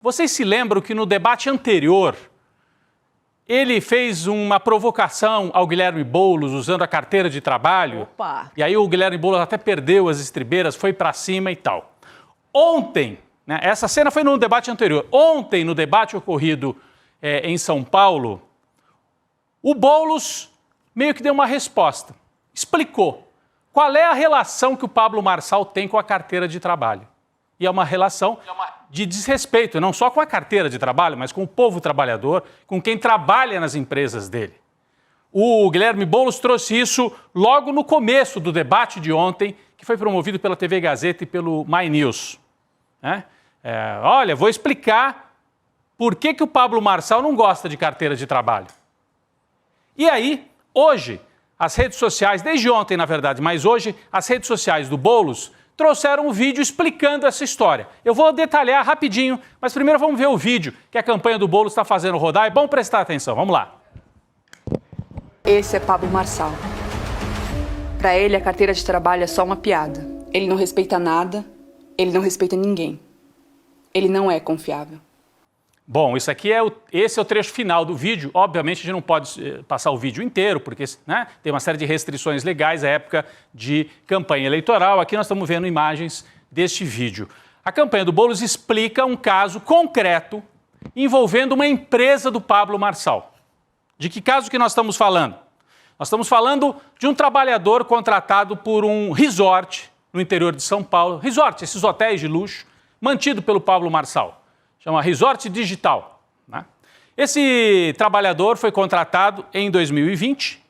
Vocês se lembram que no debate anterior, ele fez uma provocação ao Guilherme Boulos usando a carteira de trabalho? Opa! E aí o Guilherme Boulos até perdeu as estribeiras, foi para cima e tal. Ontem, né, essa cena foi no debate anterior. Ontem, no debate ocorrido em São Paulo, o Boulos meio que deu uma resposta. Explicou qual é a relação que o Pablo Marçal tem com a carteira de trabalho. E é uma relação de desrespeito, não só com a carteira de trabalho, mas com o povo trabalhador, com quem trabalha nas empresas dele. O Guilherme Boulos trouxe isso logo no começo do debate de ontem, que foi promovido pela TV Gazeta e pelo My News. Olha, vou explicar por que o Pablo Marçal não gosta de carteira de trabalho. E aí, hoje, as redes sociais, desde ontem na verdade, mas hoje, as redes sociais do Boulos trouxeram um vídeo explicando essa história. Eu vou detalhar rapidinho, mas primeiro vamos ver o vídeo que a campanha do Boulos está fazendo rodar. É bom prestar atenção, vamos lá. Esse é Pablo Marçal. Para ele, a carteira de trabalho é só uma piada. Ele não respeita nada, ele não respeita ninguém. Ele não é confiável. Bom, esse é o trecho final do vídeo. Obviamente, a gente não pode passar o vídeo inteiro, porque tem uma série de restrições legais à época de campanha eleitoral. Aqui nós estamos vendo imagens deste vídeo. A campanha do Boulos explica um caso concreto envolvendo uma empresa do Pablo Marçal. De que caso que nós estamos falando? Nós estamos falando de um trabalhador contratado por um resort no interior de São Paulo. Resort, esses hotéis de luxo, mantido pelo Pablo Marçal. Chama Resort Digital. Né? Esse trabalhador foi contratado em 2020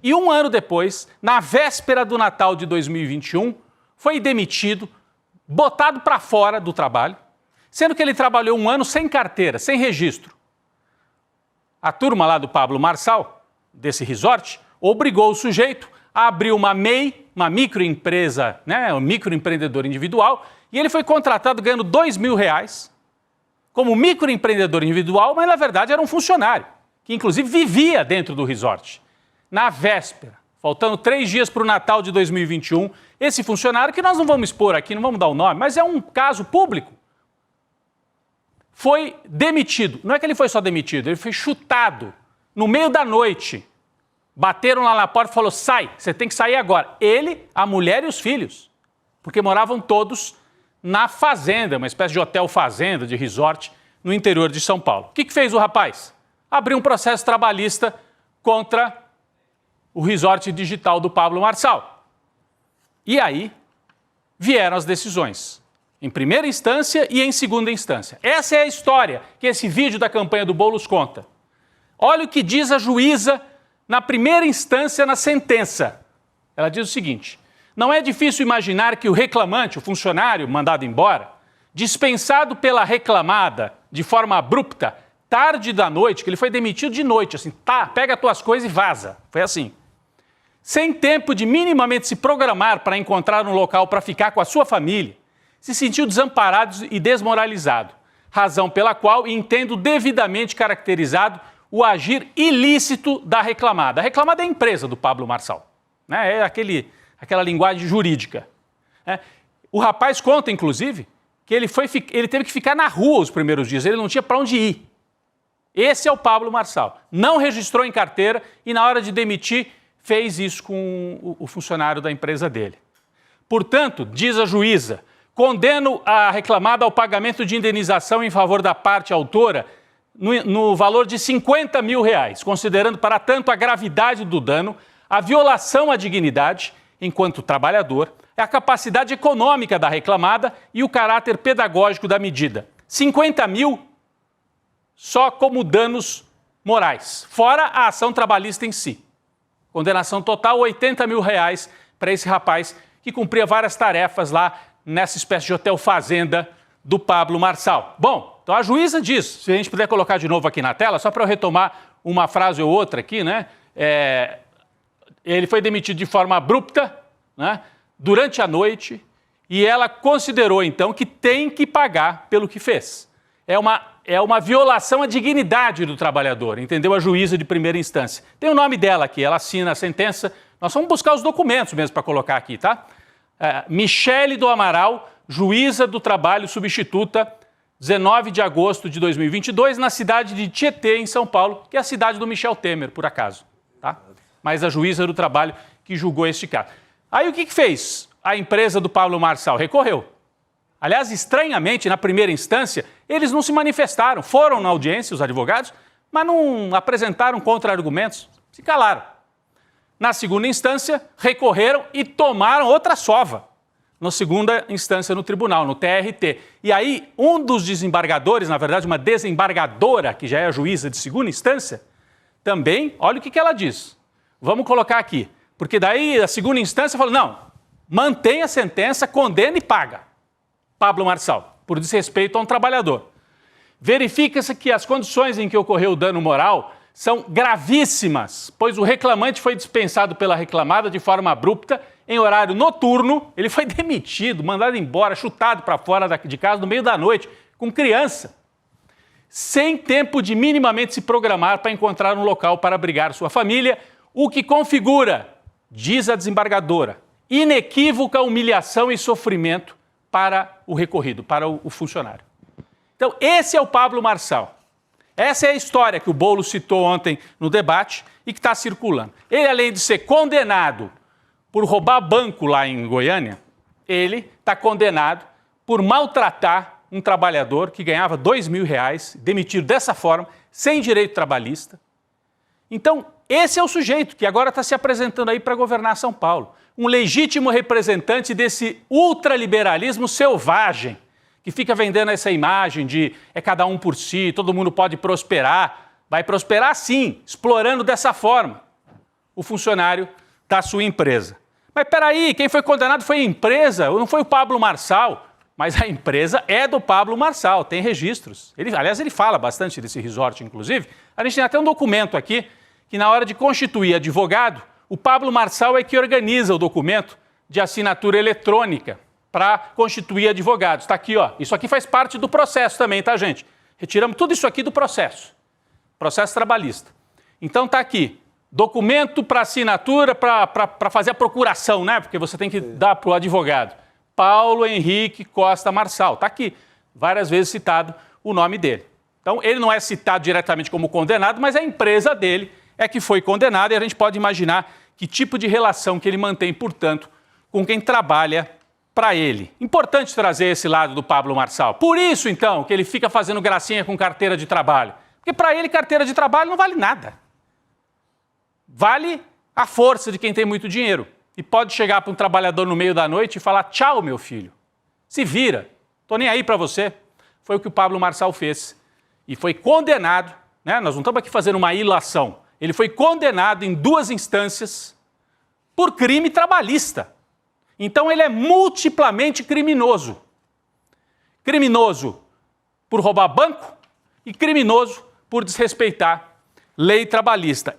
e um ano depois, na véspera do Natal de 2021, foi demitido, botado para fora do trabalho, sendo que ele trabalhou um ano sem carteira, sem registro. A turma lá do Pablo Marçal, desse resort, obrigou o sujeito a abrir uma MEI, uma microempresa, né, um microempreendedor individual, e ele foi contratado ganhando R$2.000, como microempreendedor individual, mas na verdade era um funcionário, que inclusive vivia dentro do resort. Na véspera, faltando 3 dias para o Natal de 2021, esse funcionário, que nós não vamos expor aqui, não vamos dar o nome, mas é um caso público, foi demitido. Não é que ele foi só demitido, ele foi chutado no meio da noite. Bateram lá na porta e falaram, sai, você tem que sair agora. Ele, a mulher e os filhos, porque moravam todos na fazenda, uma espécie de hotel-fazenda, de resort, no interior de São Paulo. O que fez o rapaz? Abriu um processo trabalhista contra o resort digital do Pablo Marçal. E aí vieram as decisões, em primeira instância e em segunda instância. Essa é a história que esse vídeo da campanha do Boulos conta. Olha o que diz a juíza na primeira instância na sentença. Ela diz o seguinte: não é difícil imaginar que o reclamante, o funcionário mandado embora, dispensado pela reclamada de forma abrupta, tarde da noite, que ele foi demitido de noite, assim, tá, pega as tuas coisas e vaza. Foi assim. Sem tempo de minimamente se programar para encontrar um local para ficar com a sua família, se sentiu desamparado e desmoralizado, razão pela qual entendo devidamente caracterizado o agir ilícito da reclamada. A reclamada é a empresa do Pablo Marçal, né? É aquela linguagem jurídica. O rapaz conta, inclusive, que ele teve que ficar na rua os primeiros dias, ele não tinha para onde ir. Esse é o Pablo Marçal. Não registrou em carteira e, na hora de demitir, fez isso com o funcionário da empresa dele. Portanto, diz a juíza, condeno a reclamada ao pagamento de indenização em favor da parte autora no valor de R$50 mil, considerando, para tanto, a gravidade do dano, a violação à dignidade, enquanto trabalhador, é a capacidade econômica da reclamada e o caráter pedagógico da medida. 50 mil só como danos morais, fora a ação trabalhista em si. Condenação total, R$80 mil para esse rapaz que cumpria várias tarefas lá nessa espécie de hotel-fazenda do Pablo Marçal. Bom, então a juíza diz, se a gente puder colocar de novo aqui na tela, só para eu retomar uma frase ou outra aqui, né? Ele foi demitido de forma abrupta, né, durante a noite, e ela considerou, então, que tem que pagar pelo que fez. É uma violação à dignidade do trabalhador, entendeu? A juíza de primeira instância. Tem o nome dela aqui, ela assina a sentença. Nós vamos buscar os documentos mesmo para colocar aqui, tá? Michele do Amaral, juíza do trabalho substituta 19 de agosto de 2022, na cidade de Tietê, em São Paulo, que é a cidade do Michel Temer, por acaso. Tá? Mas a juíza do trabalho que julgou este caso. Aí o que fez a empresa do Pablo Marçal? Recorreu. Aliás, estranhamente, na primeira instância, eles não se manifestaram. Foram na audiência, os advogados, mas não apresentaram contra-argumentos. Se calaram. Na segunda instância, recorreram e tomaram outra sova. Na segunda instância, no tribunal, no TRT. E aí, um dos desembargadores, na verdade, uma desembargadora, que já é a juíza de segunda instância, também, olha o que ela diz. Vamos colocar aqui. Porque daí, a segunda instância falou, não, mantém a sentença, condena e paga. Pablo Marçal, por desrespeito a um trabalhador. Verifica-se que as condições em que ocorreu o dano moral são gravíssimas, pois o reclamante foi dispensado pela reclamada de forma abrupta, em horário noturno, ele foi demitido, mandado embora, chutado para fora de casa no meio da noite, com criança, sem tempo de minimamente se programar para encontrar um local para abrigar sua família, o que configura, diz a desembargadora, inequívoca humilhação e sofrimento para o recorrido, para o funcionário. Então, esse é o Pablo Marçal. Essa é a história que o Boulos citou ontem no debate e que está circulando. Ele, além de ser condenado por roubar banco lá em Goiânia, ele está condenado por maltratar um trabalhador que ganhava R$2.000, demitido dessa forma, sem direito trabalhista. Então, esse é o sujeito que agora está se apresentando aí para governar São Paulo. Um legítimo representante desse ultraliberalismo selvagem, que fica vendendo essa imagem de é cada um por si, todo mundo pode prosperar. Vai prosperar sim, explorando dessa forma o funcionário da sua empresa. Mas peraí, quem foi condenado foi a empresa, não foi o Pablo Marçal. Mas a empresa é do Pablo Marçal, tem registros. Aliás, ele fala bastante desse resort, inclusive. A gente tem até um documento aqui que na hora de constituir advogado, o Pablo Marçal é que organiza o documento de assinatura eletrônica para constituir advogados. Está aqui, ó. Isso aqui faz parte do processo também, tá, gente? Retiramos tudo isso aqui do processo. Processo trabalhista. Então está aqui. Documento para assinatura, para fazer a procuração, né? Porque você tem que dar para o advogado. Paulo Henrique Costa Marçal. Está aqui. Várias vezes citado o nome dele. Então, ele não é citado diretamente como condenado, mas a empresa dele é que foi condenada e a gente pode imaginar que tipo de relação que ele mantém, portanto, com quem trabalha para ele. Importante trazer esse lado do Pablo Marçal. Por isso, então, que ele fica fazendo gracinha com carteira de trabalho. Porque para ele, carteira de trabalho não vale nada. Vale a força de quem tem muito dinheiro. E pode chegar para um trabalhador no meio da noite e falar, tchau, meu filho. Se vira. Tô nem aí para você. Foi o que o Pablo Marçal fez. E foi condenado, né? Nós não estamos aqui fazendo uma ilação. Ele foi condenado em 2 instâncias por crime trabalhista. Então ele é multiplamente criminoso. Criminoso por roubar banco e criminoso por desrespeitar lei trabalhista.